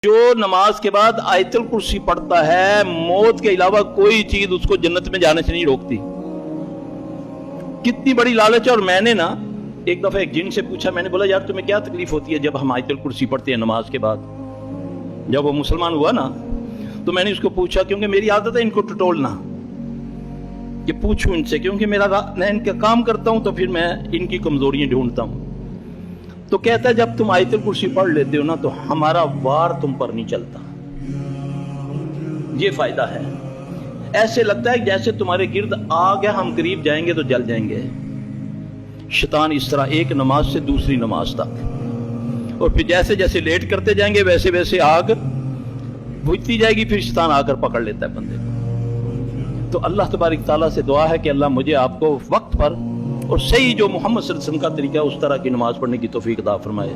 جو نماز کے بعد آیت الکرسی پڑھتا ہے موت کے علاوہ کوئی چیز اس کو جنت میں جانے سے نہیں روکتی. کتنی بڑی لالچ ہے. اور میں نے نا ایک دفعہ ایک جن سے پوچھا, میں نے بولا یار تمہیں کیا تکلیف ہوتی ہے جب ہم آیت الکرسی پڑھتے ہیں نماز کے بعد؟ جب وہ مسلمان ہوا نا تو میں نے اس کو پوچھا, کیونکہ میری عادت ہے ان کو ٹٹولنا کہ پوچھوں ان سے, کیونکہ میں ان کا کام کرتا ہوں تو پھر میں ان کی کمزوریاں ڈھونڈتا ہوں. تو کہتا ہے جب تم آیت الکرسی پڑھ لیتے ہو نا تو ہمارا وار تم پر نہیں چلتا. یہ فائدہ ہے. ایسے لگتا ہے جیسے تمہارے گرد آگ ہے, ہم قریب جائیں گے تو جل جائیں گے. شیطان اس طرح ایک نماز سے دوسری نماز تک, اور پھر جیسے جیسے لیٹ کرتے جائیں گے ویسے ویسے آگ بجھتی جائے گی, پھر شیطان آ کر پکڑ لیتا ہے بندے کو. تو اللہ تبارک تعالیٰ سے دعا ہے کہ اللہ مجھے آپ کو وقت پر اور صحیح جو محمد صلی اللہ علیہ وسلم کا طریقہ ہے اس طرح کی نماز پڑھنے کی توفیق عطا فرمائے.